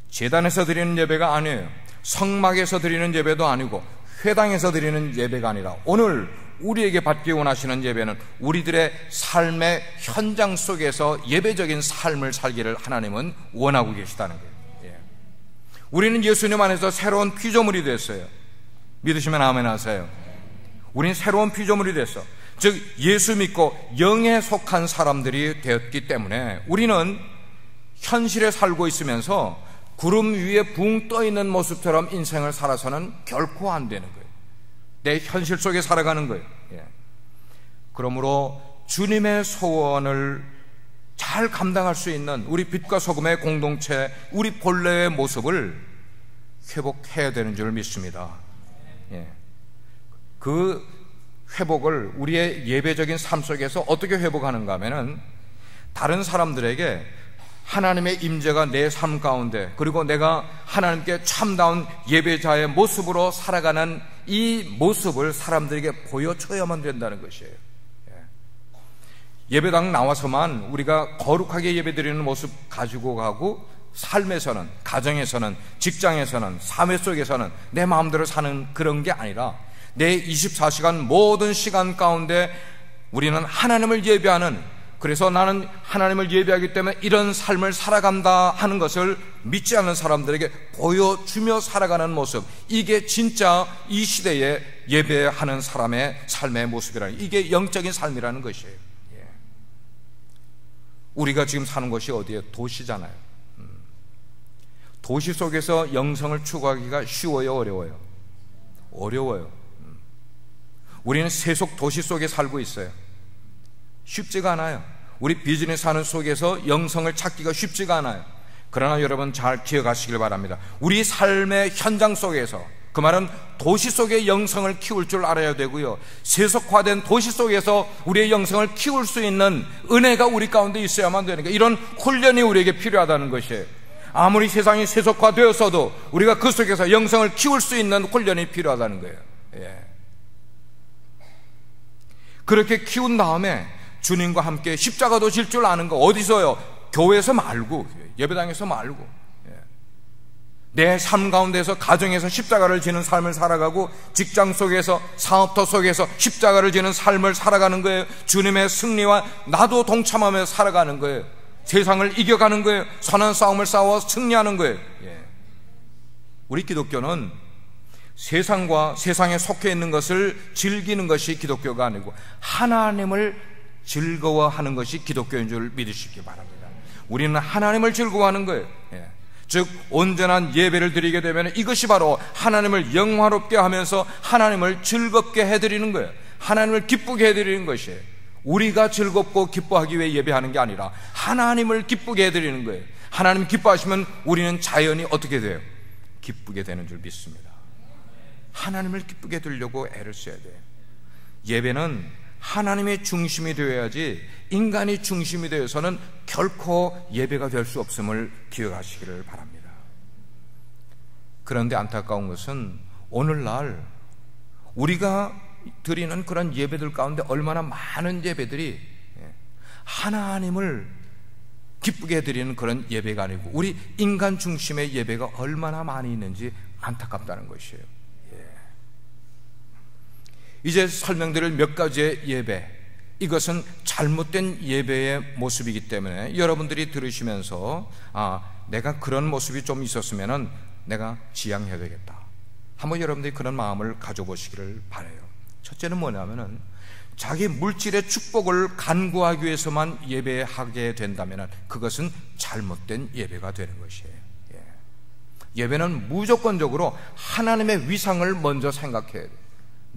제단에서 드리는 예배가 아니에요. 성막에서 드리는 예배도 아니고 회당에서 드리는 예배가 아니라 오늘 우리에게 받기 원하시는 예배는 우리들의 삶의 현장 속에서 예배적인 삶을 살기를 하나님은 원하고 계시다는 거예요. 우리는 예수님 안에서 새로운 피조물이 됐어요. 믿으시면 아멘 하세요. 우리는 새로운 피조물이 됐어. 즉 예수 믿고 영에 속한 사람들이 되었기 때문에 우리는 현실에 살고 있으면서 구름 위에 붕 떠있는 모습처럼 인생을 살아서는 결코 안 되는 거예요. 내 현실 속에 살아가는 거예요. 그러므로 주님의 소원을 잘 감당할 수 있는 우리 빛과 소금의 공동체, 우리 본래의 모습을 회복해야 되는 줄 믿습니다. 그 회복을 우리의 예배적인 삶 속에서 어떻게 회복하는가 하면은 다른 사람들에게 하나님의 임재가 내 삶 가운데, 그리고 내가 하나님께 참다운 예배자의 모습으로 살아가는 이 모습을 사람들에게 보여줘야만 된다는 것이에요. 예배당 나와서만 우리가 거룩하게 예배드리는 모습 가지고 가고 삶에서는, 가정에서는, 직장에서는, 사회 속에서는 내 마음대로 사는 그런 게 아니라 내 24시간 모든 시간 가운데 우리는 하나님을 예배하는, 그래서 나는 하나님을 예배하기 때문에 이런 삶을 살아간다 하는 것을 믿지 않는 사람들에게 보여주며 살아가는 모습, 이게 진짜 이 시대에 예배하는 사람의 삶의 모습이라는, 이게 영적인 삶이라는 것이에요. 우리가 지금 사는 곳이 어디에? 도시잖아요. 도시 속에서 영성을 추구하기가 쉬워요, 어려워요? 어려워요. 우리는 세속 도시 속에 살고 있어요. 쉽지가 않아요. 우리 비즈니스 하는 속에서 영성을 찾기가 쉽지가 않아요. 그러나 여러분 잘 기억하시길 바랍니다. 우리 삶의 현장 속에서, 그 말은 도시 속의 영성을 키울 줄 알아야 되고요, 세속화된 도시 속에서 우리의 영성을 키울 수 있는 은혜가 우리 가운데 있어야만 되는 거예요. 이런 훈련이 우리에게 필요하다는 것이에요. 아무리 세상이 세속화되었어도 우리가 그 속에서 영성을 키울 수 있는 훈련이 필요하다는 거예요. 그렇게 키운 다음에 주님과 함께 십자가도 질 줄 아는 거. 어디서요? 교회에서 말고, 예배당에서 말고, 내 삶 가운데서, 가정에서 십자가를 지는 삶을 살아가고, 직장 속에서, 사업터 속에서 십자가를 지는 삶을 살아가는 거예요. 주님의 승리와 나도 동참하며 살아가는 거예요. 세상을 이겨가는 거예요. 선한 싸움을 싸워 승리하는 거예요. 우리 기독교는 세상과 세상에 속해 있는 것을 즐기는 것이 기독교가 아니고 하나님을 즐거워하는 것이 기독교인 줄 믿으시기 바랍니다. 우리는 하나님을 즐거워하는 거예요. 즉 온전한 예배를 드리게 되면 이것이 바로 하나님을 영화롭게 하면서 하나님을 즐겁게 해드리는 거예요. 하나님을 기쁘게 해드리는 것이에요. 우리가 즐겁고 기뻐하기 위해 예배하는 게 아니라 하나님을 기쁘게 해드리는 거예요. 하나님 기뻐하시면 우리는 자연히 어떻게 돼요? 기쁘게 되는 줄 믿습니다. 하나님을 기쁘게 해드리려고 애를 써야 돼요. 예배는 하나님의 중심이 되어야지 인간이 중심이 되어서는 결코 예배가 될 수 없음을 기억하시기를 바랍니다. 그런데 안타까운 것은 오늘날 우리가 드리는 그런 예배들 가운데 얼마나 많은 예배들이 하나님을 기쁘게 드리는 그런 예배가 아니고 우리 인간 중심의 예배가 얼마나 많이 있는지 안타깝다는 것이에요. 이제 설명드릴 몇 가지의 예배, 이것은 잘못된 예배의 모습이기 때문에 여러분들이 들으시면서 내가 그런 모습이 좀 있었으면 내가 지양해야 되겠다, 한번 여러분들이 그런 마음을 가져보시기를 바라요. 첫째는 뭐냐면은 자기 물질의 축복을 간구하기 위해서만 예배하게 된다면 그것은 잘못된 예배가 되는 것이에요. 예배는 무조건적으로 하나님의 위상을 먼저 생각해야 돼요.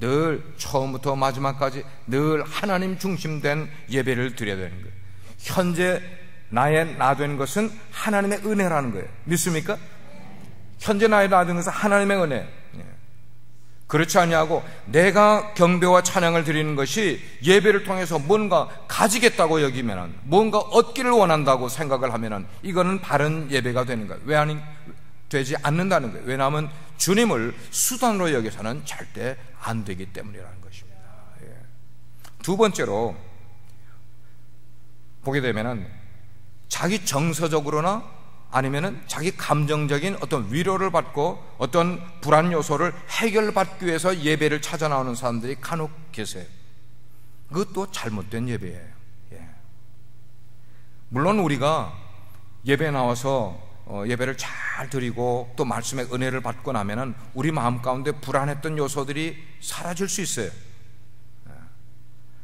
늘 처음부터 마지막까지 늘 하나님 중심된 예배를 드려야 되는 거예요. 현재 나의 나 된 것은 하나님의 은혜라는 거예요. 믿습니까? 현재 나의 나 된 것은 하나님의 은혜. 그렇지 아니하고 내가 경배와 찬양을 드리는 것이 예배를 통해서 뭔가 가지겠다고 여기면, 뭔가 얻기를 원한다고 생각을 하면 이거는 바른 예배가 되는 거예요. 왜 아니 되지 않는다는 거예요. 왜냐하면 주님을 수단으로 여기서는 절대 안 되기 때문이라는 것입니다. 두 번째로 보게 되면은 자기 정서적으로나 아니면은 자기 감정적인 어떤 위로를 받고 어떤 불안 요소를 해결받기 위해서 예배를 찾아 나오는 사람들이 간혹 계세요. 그것도 잘못된 예배예요. 물론 우리가 예배에 나와서 예배를 잘 드리고 또 말씀의 은혜를 받고 나면은 우리 마음 가운데 불안했던 요소들이 사라질 수 있어요.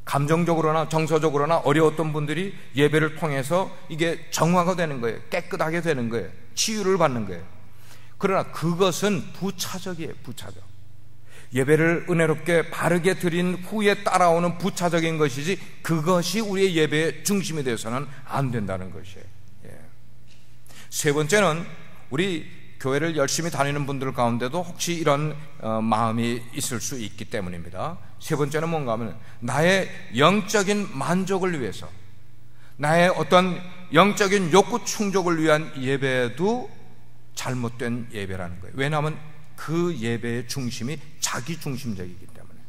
감정적으로나 정서적으로나 어려웠던 분들이 예배를 통해서 이게 정화가 되는 거예요. 깨끗하게 되는 거예요. 치유를 받는 거예요. 그러나 그것은 부차적이에요. 부차적. 예배를 은혜롭게 바르게 드린 후에 따라오는 부차적인 것이지 그것이 우리의 예배의 중심이 되어서는 안 된다는 것이에요. 세 번째는 우리 교회를 열심히 다니는 분들 가운데도 혹시 이런 마음이 있을 수 있기 때문입니다. 세 번째는 뭔가 하면 나의 영적인 만족을 위해서, 나의 어떤 영적인 욕구 충족을 위한 예배도 잘못된 예배라는 거예요. 왜냐하면 그 예배의 중심이 자기 중심적이기 때문에.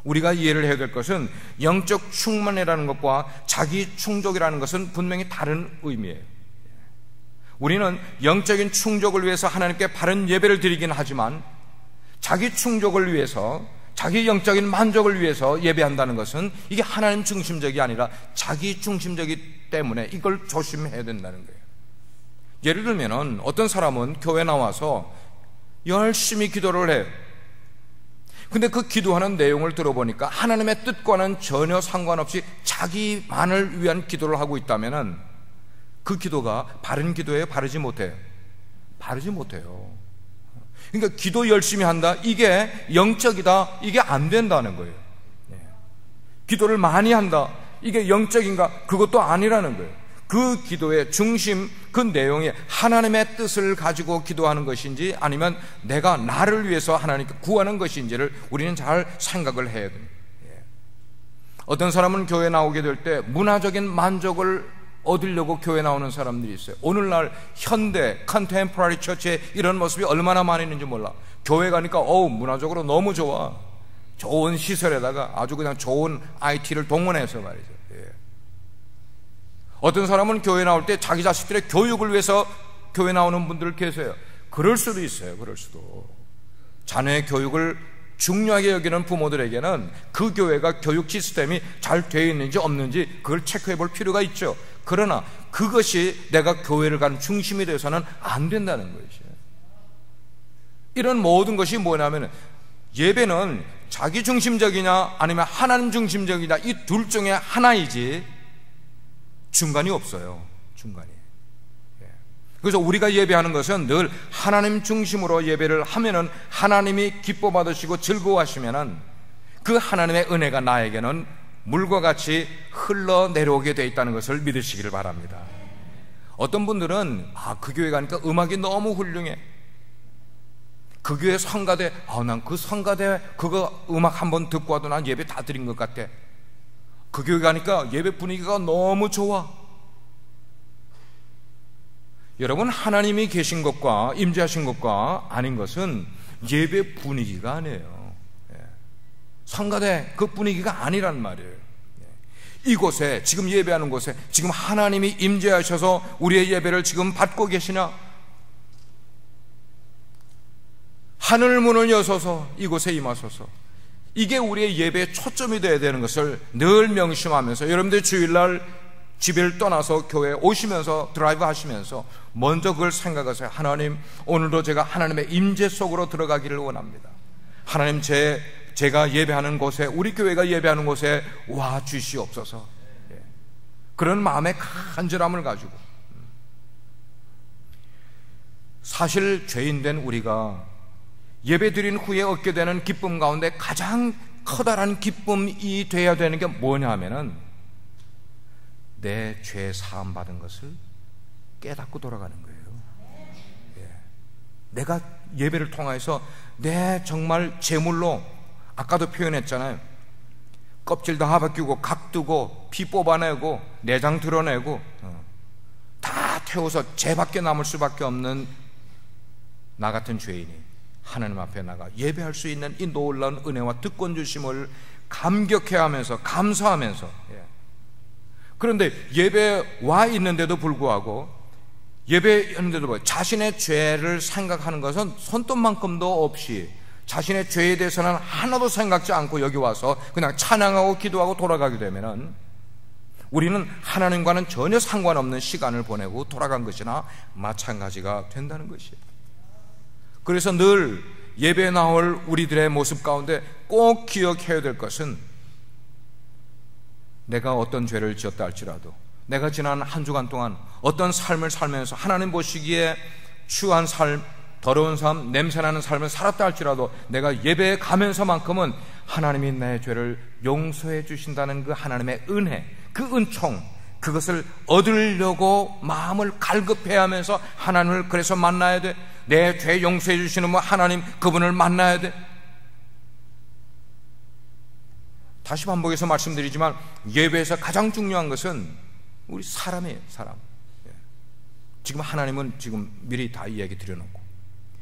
우리가 이해를 해야 될 것은 영적 충만이라는 것과 자기 충족이라는 것은 분명히 다른 의미예요. 우리는 영적인 충족을 위해서 하나님께 바른 예배를 드리긴 하지만 자기 충족을 위해서, 자기 영적인 만족을 위해서 예배한다는 것은 이게 하나님 중심적이 아니라 자기 중심적이기 때문에 이걸 조심해야 된다는 거예요. 예를 들면 어떤 사람은 교회 나와서 열심히 기도를 해요. 근데 그 기도하는 내용을 들어보니까 하나님의 뜻과는 전혀 상관없이 자기만을 위한 기도를 하고 있다면 그 기도가 바른 기도예요? 바르지 못해요? 바르지 못해요. 그러니까 기도 열심히 한다, 이게 영적이다, 이게 안 된다는 거예요. 기도를 많이 한다, 이게 영적인가? 그것도 아니라는 거예요. 그 기도의 중심, 그 내용이 하나님의 뜻을 가지고 기도하는 것인지 아니면 내가 나를 위해서 하나님께 구하는 것인지를 우리는 잘 생각을 해야 됩니다. 어떤 사람은 교회 나오게 될 때 문화적인 만족을 얻으려고 교회 나오는 사람들이 있어요. 오늘날 현대 컨템포러리 처치에 이런 모습이 얼마나 많이 있는지 몰라. 교회 가니까 문화적으로 너무 좋아. 좋은 시설에다가 아주 그냥 좋은 IT를 동원해서 말이죠. 어떤 사람은 교회 나올 때 자기 자식들의 교육을 위해서 교회 나오는 분들 계세요. 그럴 수도 있어요. 그럴 수도. 자녀의 교육을 중요하게 여기는 부모들에게는 그 교회가 교육 시스템이 잘 되어 있는지 없는지 그걸 체크해 볼 필요가 있죠. 그러나 그것이 내가 교회를 가는 중심이 되어서는 안 된다는 것이에요. 이런 모든 것이 뭐냐면 예배는 자기 중심적이냐 아니면 하나님 중심적이냐, 이 둘 중에 하나이지 중간이 없어요. 중간이. 그래서 우리가 예배하는 것은 늘 하나님 중심으로 예배를 하면은 하나님이 기뻐 받으시고 즐거워하시면은 그 하나님의 은혜가 나에게는 물과 같이 흘러 내려오게 되어 있다는 것을 믿으시기를 바랍니다. 어떤 분들은 그 교회 가니까 음악이 너무 훌륭해. 그 교회 성가대, 난 그 성가대 그거 음악 한번 듣고 와도 난 예배 다 드린 것 같아. 그 교회 가니까 예배 분위기가 너무 좋아. 여러분, 하나님이 계신 것과 임재하신 것과 아닌 것은 예배 분위기가 아니에요. 성가대 그 분위기가 아니란 말이에요. 이곳에 지금 예배하는 곳에 지금 하나님이 임재하셔서 우리의 예배를 지금 받고 계시냐? 하늘 문을 여셔서 이곳에 임하소서. 이게 우리의 예배의 초점이 되어야 되는 것을 늘 명심하면서 여러분들 주일날 집을 떠나서 교회에 오시면서 드라이브 하시면서 먼저 그걸 생각하세요. 하나님, 오늘도 제가 하나님의 임재 속으로 들어가기를 원합니다. 하나님, 제가 예배하는 곳에, 우리 교회가 예배하는 곳에 와 주시옵소서. 그런 마음의 간절함을 가지고, 사실 죄인된 우리가 예배 드린 후에 얻게 되는 기쁨 가운데 가장 커다란 기쁨이 돼야 되는 게 뭐냐 하면은 내 죄 사함 받은 것을 깨닫고 돌아가는 거예요. 내가 예배를 통해서 내 정말 제물로, 아까도 표현했잖아요. 껍질 다 벗기고 각 두고 피 뽑아내고 내장 드러내고 다 태워서 죄밖에 남을 수밖에 없는 나 같은 죄인이 하나님 앞에 나가 예배할 수 있는 이 놀라운 은혜와 특권 주심을 감격해하면서 감사하면서, 그런데 예배 와 있는데도 불구하고 예배였는데도 자신의 죄를 생각하는 것은 손톱만큼도 없이 자신의 죄에 대해서는 하나도 생각지 않고 여기 와서 그냥 찬양하고 기도하고 돌아가게 되면은 우리는 하나님과는 전혀 상관없는 시간을 보내고 돌아간 것이나 마찬가지가 된다는 것이에요. 그래서 늘 예배에 나올 우리들의 모습 가운데 꼭 기억해야 될 것은 내가 어떤 죄를 지었다 할지라도, 내가 지난 한 주간 동안 어떤 삶을 살면서 하나님 보시기에 추한 삶, 더러운 삶, 냄새나는 삶을 살았다 할지라도 내가 예배에 가면서만큼은 하나님이 내 죄를 용서해 주신다는 그 하나님의 은혜, 그 은총, 그것을 얻으려고 마음을 갈급해야 하면서 하나님을 그래서 만나야 돼. 내 죄 용서해 주시는 하나님, 그분을 만나야 돼. 다시 반복해서 말씀드리지만 예배에서 가장 중요한 것은 우리 사람이에요. 사람. 지금 하나님은 지금 미리 다 이야기 드려놓고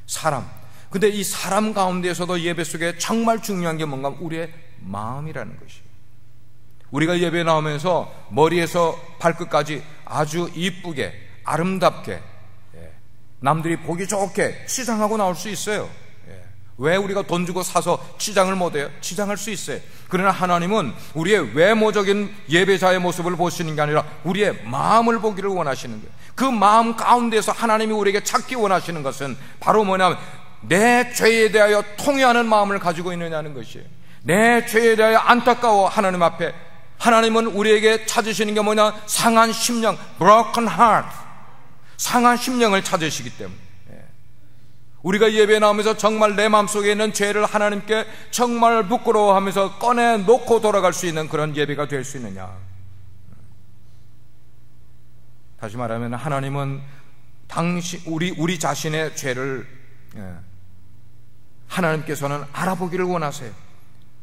사람. 근데 이 사람 가운데에서도 예배 속에 정말 중요한 게 뭔가 우리의 마음이라는 것이에요. 우리가 예배에 나오면서 머리에서 발끝까지 아주 이쁘게 아름답게 남들이 보기 좋게 치장하고 나올 수 있어요. 왜 우리가 돈 주고 사서 치장을 못해요? 치장할 수 있어요. 그러나 하나님은 우리의 외모적인 예배자의 모습을 보시는 게 아니라 우리의 마음을 보기를 원하시는 거예요. 그 마음 가운데서 하나님이 우리에게 찾기 원하시는 것은 바로 뭐냐면 내 죄에 대하여 통회하는 마음을 가지고 있느냐는 것이에요. 내 죄에 대하여 안타까워 하나님 앞에, 하나님은 우리에게 찾으시는 게 뭐냐? 상한 심령, broken heart, 상한 심령을 찾으시기 때문에 우리가 예배에 나오면서 정말 내 마음속에 있는 죄를 하나님께 정말 부끄러워하면서 꺼내놓고 돌아갈 수 있는 그런 예배가 될 수 있느냐. 다시 말하면 하나님은 우리 자신의 죄를 하나님께서는 알아보기를 원하세요.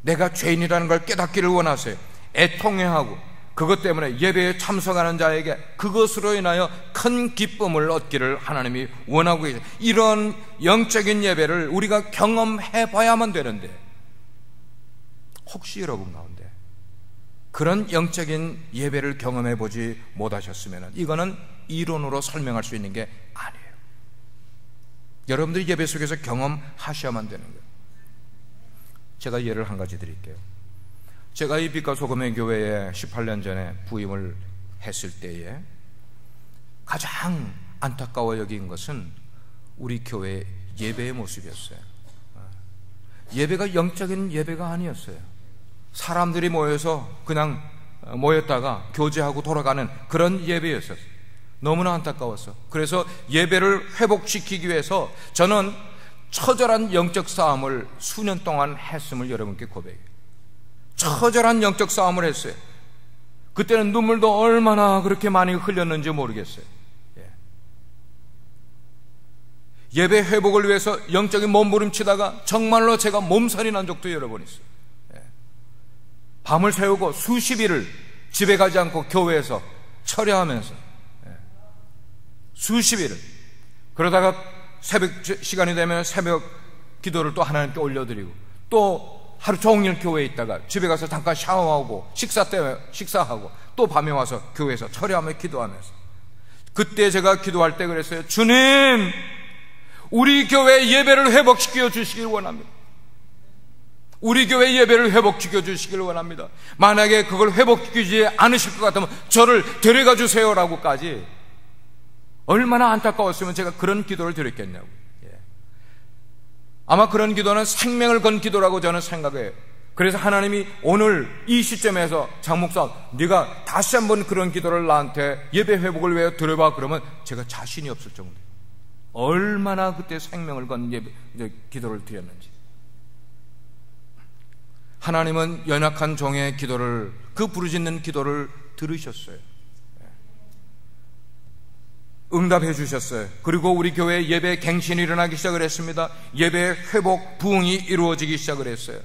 내가 죄인이라는 걸 깨닫기를 원하세요. 애통해하고 그것 때문에 예배에 참석하는 자에게 그것으로 인하여 큰 기쁨을 얻기를 하나님이 원하고 계세요. 이런 영적인 예배를 우리가 경험해 봐야만 되는데, 혹시 여러분 가운데 그런 영적인 예배를 경험해 보지 못하셨으면 이거는 이론으로 설명할 수 있는 게 아니에요. 여러분들이 예배 속에서 경험하셔야만 되는 거예요. 제가 예를 한 가지 드릴게요. 제가 이 빛과 소금의 교회에 18년 전에 부임을 했을 때에 가장 안타까워 여긴 것은 우리 교회 예배의 모습이었어요. 예배가 영적인 예배가 아니었어요. 사람들이 모여서 그냥 모였다가 교제하고 돌아가는 그런 예배였어요. 너무나 안타까웠어. 그래서 예배를 회복시키기 위해서 저는 처절한 영적 싸움을 수년 동안 했음을 여러분께 고백해요. 처절한 영적 싸움을 했어요. 그때는 눈물도 얼마나 그렇게 많이 흘렸는지 모르겠어요. 예배 회복을 위해서 영적인 몸부림치다가 정말로 제가 몸살이 난 적도 여러 번 있어요. 밤을 새우고 수십 일을 집에 가지 않고 교회에서 철야하면서 수십 일을, 그러다가 새벽 시간이 되면 새벽 기도를 또 하나님께 올려드리고 또 하루 종일 교회에 있다가 집에 가서 잠깐 샤워하고 식사 때 식사하고 또 밤에 와서 교회에서 철야하며 기도하면서, 그때 제가 기도할 때 그랬어요. 주님, 우리 교회 예배를 회복시켜 주시길 원합니다. 우리 교회 예배를 회복시켜 주시길 원합니다. 만약에 그걸 회복시키지 않으실 것 같으면 저를 데려가 주세요라고까지. 얼마나 안타까웠으면 제가 그런 기도를 드렸겠냐고. 아마 그런 기도는 생명을 건 기도라고 저는 생각해요. 그래서 하나님이 오늘 이 시점에서 장 목사, 네가 다시 한번 그런 기도를 나한테 예배 회복을 위해 드려봐 그러면 제가 자신이 없을 정도예요. 얼마나 그때 생명을 건 기도를 드렸는지. 하나님은 연약한 종의 기도를, 그 부르짖는 기도를 들으셨어요. 응답해 주셨어요. 그리고 우리 교회 예배 갱신이 일어나기 시작을 했습니다. 예배 회복 부흥이 이루어지기 시작을 했어요.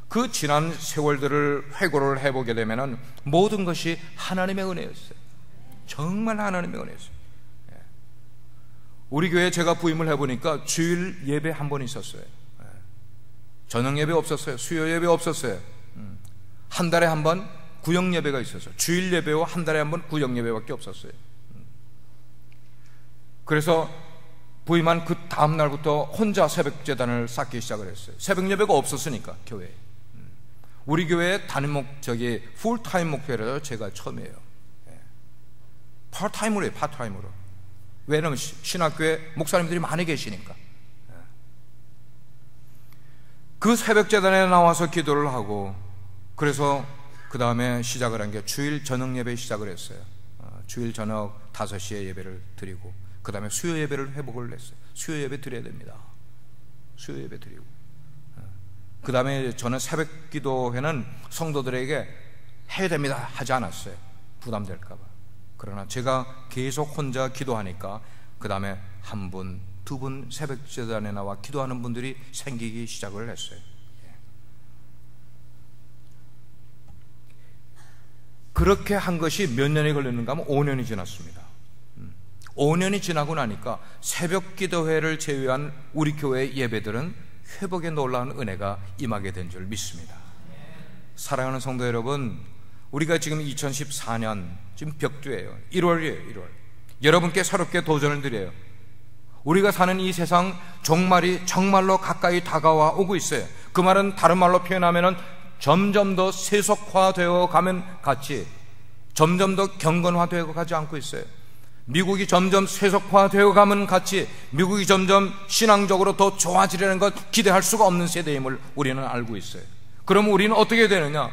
그 지난 세월들을 회고를 해보게 되면 모든 것이 하나님의 은혜였어요. 정말 하나님의 은혜였어요. 우리 교회에 제가 부임을 해보니까 주일 예배 한 번 있었어요. 저녁 예배 없었어요. 수요 예배 없었어요. 한 달에 한 번 구역 예배가 있었어요. 주일 예배와 한 달에 한 번 구역 예배밖에 없었어요. 그래서 부임한 그 다음 날부터 혼자 새벽 제단을 쌓기 시작을 했어요. 새벽 예배가 없었으니까 교회에. 우리 교회의 단임 목적이 풀타임 목표라서 제가 처음이에요. 파타임으로 해요. 파타임으로. 왜냐하면 신학교에 목사님들이 많이 계시니까. 그 새벽 제단에 나와서 기도를 하고, 그래서 그 다음에 시작을 한 게 주일 저녁 예배 시작을 했어요. 주일 저녁 5시에 예배를 드리고, 그 다음에 수요 예배를 회복을 했어요. 수요 예배 드려야 됩니다. 수요 예배 드리고, 그 다음에 저는 새벽 기도회는 성도들에게 해야 됩니다 하지 않았어요. 부담될까봐. 그러나 제가 계속 혼자 기도하니까 그 다음에 한 분, 두 분 새벽 제단에 나와 기도하는 분들이 생기기 시작을 했어요. 그렇게 한 것이 몇 년이 걸렸는가 하면 5년이 지났습니다. 5년이 지나고 나니까 새벽 기도회를 제외한 우리 교회 예배들은 회복에 놀라운 은혜가 임하게 된 줄 믿습니다. 사랑하는 성도 여러분, 우리가 지금 2014년 지금 벽두예요. 1월이에요. 1월. 여러분께 새롭게 도전을 드려요. 우리가 사는 이 세상 종말이 정말로 가까이 다가와 오고 있어요. 그 말은 다른 말로 표현하면 점점 더 세속화되어 가면 같이 점점 더 경건화되어 가지 않고 있어요. 미국이 점점 세속화되어 가면 같이 미국이 점점 신앙적으로 더 좋아지려는 것 기대할 수가 없는 세대임을 우리는 알고 있어요. 그럼 우리는 어떻게 되느냐?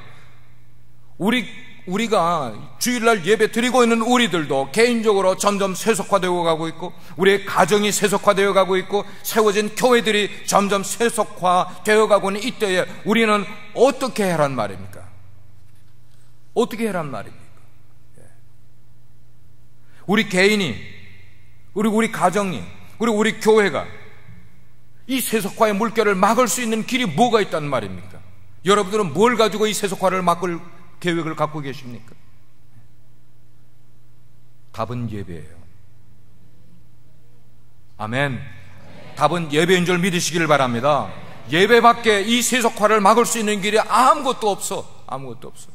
우리가 주일날 예배 드리고 있는 우리들도 개인적으로 점점 세속화되어 가고 있고, 우리의 가정이 세속화되어 가고 있고, 세워진 교회들이 점점 세속화되어 가고 있는 이때에 우리는 어떻게 해란 말입니까? 어떻게 해란 말입니까? 우리 개인이, 우리 가정이, 우리 교회가 이 세속화의 물결을 막을 수 있는 길이 뭐가 있단 말입니까? 여러분들은 뭘 가지고 이 세속화를 막을 계획을 갖고 계십니까? 답은 예배예요. 아멘. 답은 예배인 줄 믿으시기를 바랍니다. 예배밖에 이 세속화를 막을 수 있는 길이 아무것도 없어. 아무것도 없어.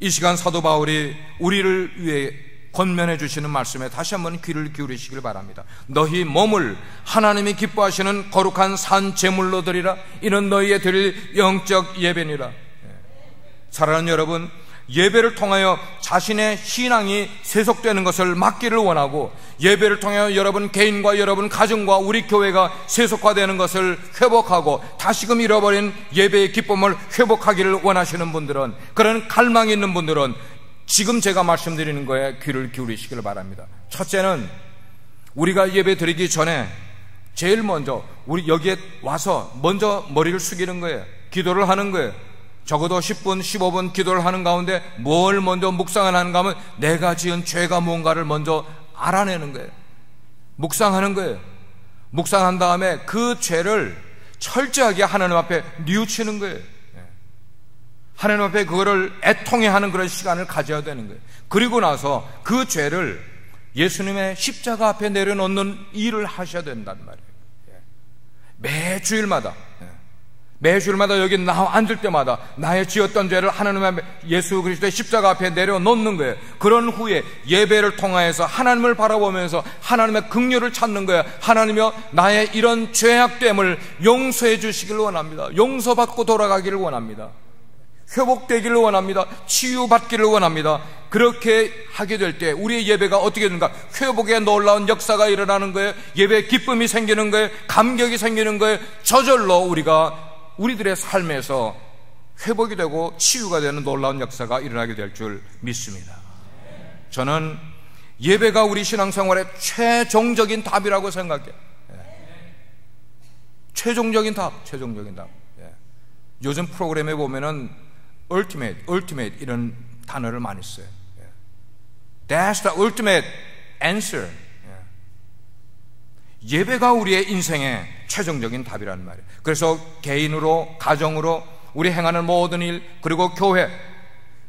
이 시간 사도 바울이 우리를 위해 권면해 주시는 말씀에 다시 한번 귀를 기울이시길 바랍니다. 너희 몸을 하나님이 기뻐하시는 거룩한 산 제물로 드리라. 이는 너희의 드릴 영적 예배니라. 사랑하는 여러분, 예배를 통하여 자신의 신앙이 세속되는 것을 막기를 원하고, 예배를 통하여 여러분 개인과 여러분 가정과 우리 교회가 세속화되는 것을 회복하고 다시금 잃어버린 예배의 기쁨을 회복하기를 원하시는 분들은, 그런 갈망이 있는 분들은 지금 제가 말씀드리는 거에 귀를 기울이시길 바랍니다. 첫째는 우리가 예배 드리기 전에 제일 먼저 우리 여기에 와서 먼저 머리를 숙이는 거예요. 기도를 하는 거예요. 적어도 10분, 15분 기도를 하는 가운데 뭘 먼저 묵상을 하는가 하면 내가 지은 죄가 뭔가를 먼저 알아내는 거예요. 묵상하는 거예요. 묵상한 다음에 그 죄를 철저하게 하나님 앞에 뉘우치는 거예요. 하나님 앞에 그거를 애통해 하는 그런 시간을 가져야 되는 거예요. 그리고 나서 그 죄를 예수님의 십자가 앞에 내려놓는 일을 하셔야 된단 말이에요. 매주일마다 여기 앉을 때마다 나의 지었던 죄를 하나님 앞에, 예수 그리스도의 십자가 앞에 내려놓는 거예요. 그런 후에 예배를 통하여서 하나님을 바라보면서 하나님의 긍휼을 찾는 거예요. 하나님이여, 나의 이런 죄악됨을 용서해 주시기를 원합니다. 용서받고 돌아가기를 원합니다. 회복되기를 원합니다. 치유받기를 원합니다. 그렇게 하게 될 때 우리의 예배가 어떻게 되는가? 회복의 놀라운 역사가 일어나는 거예요. 예배에 기쁨이 생기는 거예요. 감격이 생기는 거예요. 저절로 우리들의 삶에서 회복이 되고 치유가 되는 놀라운 역사가 일어나게 될 줄 믿습니다. 저는 예배가 우리 신앙생활의 최종적인 답이라고 생각해요. 최종적인 답. 요즘 프로그램에 보면은 ultimate 이런 단어를 많이 써요. That's the ultimate answer. 예배가 우리의 인생의 최종적인 답이라는 말이에요. 그래서 개인으로, 가정으로 우리 행하는 모든 일, 그리고 교회,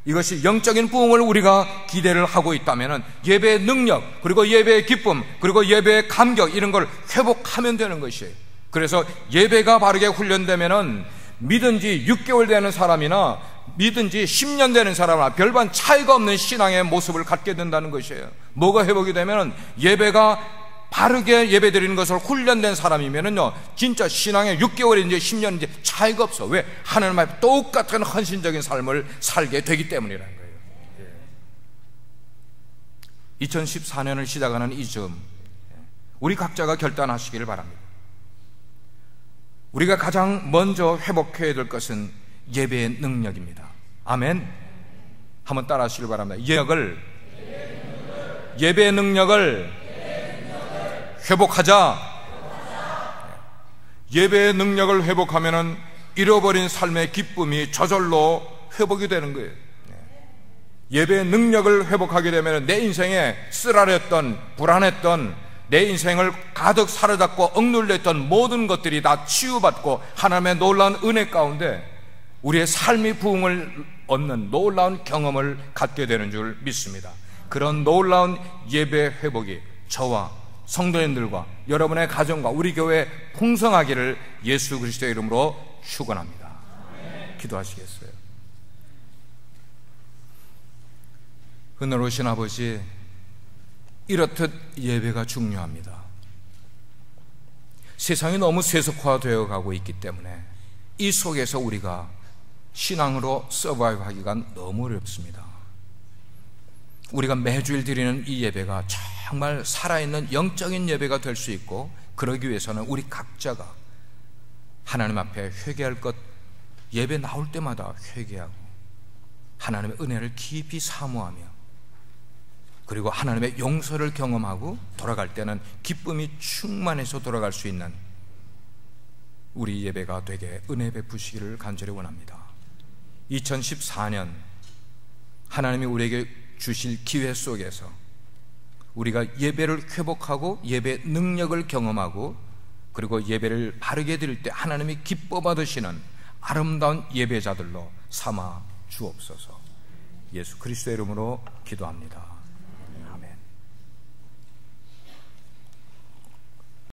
이것이 영적인 부흥을 우리가 기대를 하고 있다면 예배의 능력, 그리고 예배의 기쁨, 그리고 예배의 감격, 이런 걸 회복하면 되는 것이에요. 그래서 예배가 바르게 훈련되면 믿은 지 6개월 되는 사람이나 믿은 지 10년 되는 사람이나 별반 차이가 없는 신앙의 모습을 갖게 된다는 것이에요. 뭐가 회복이 되면 예배가 바르게 예배 드리는 것을 훈련된 사람이면은요, 진짜 신앙의 6개월인지 10년인지 차이가 없어. 왜? 하나님 앞에 똑같은 헌신적인 삶을 살게 되기 때문이라는 거예요. 2014년을 시작하는 이 즈음, 우리 각자가 결단하시기를 바랍니다. 우리가 가장 먼저 회복해야 될 것은 예배의 능력입니다. 아멘. 한번 따라 하시길 바랍니다. 예배의 능력을 회복하자. 예배의 능력을 회복하면은 잃어버린 삶의 기쁨이 저절로 회복이 되는 거예요. 예배의 능력을 회복하게 되면 내 인생에 쓰라렸던, 불안했던, 내 인생을 가득 사로잡고 억눌렸던 모든 것들이 다 치유받고 하나님의 놀라운 은혜 가운데 우리의 삶의 부흥을 얻는 놀라운 경험을 갖게 되는 줄 믿습니다. 그런 놀라운 예배 회복이 저와 성도님들과 여러분의 가정과 우리 교회에 풍성하기를 예수 그리스도의 이름으로 축원합니다. 기도하시겠어요? 은혜로우신 아버지, 이렇듯 예배가 중요합니다. 세상이 너무 세속화되어 가고 있기 때문에 이 속에서 우리가 신앙으로 서바이브 하기가 너무 어렵습니다. 우리가 매주일 드리는 이 예배가 정말 살아있는 영적인 예배가 될 수 있고, 그러기 위해서는 우리 각자가 하나님 앞에 회개할 것, 예배 나올 때마다 회개하고 하나님의 은혜를 깊이 사모하며, 그리고 하나님의 용서를 경험하고 돌아갈 때는 기쁨이 충만해서 돌아갈 수 있는 우리 예배가 되게 은혜 베푸시기를 간절히 원합니다. 2014년 하나님이 우리에게 주실 기회 속에서 우리가 예배를 회복하고 예배 능력을 경험하고, 그리고 예배를 바르게 드릴 때 하나님이 기뻐 받으시는 아름다운 예배자들로 삼아 주옵소서. 예수 그리스도의 이름으로 기도합니다.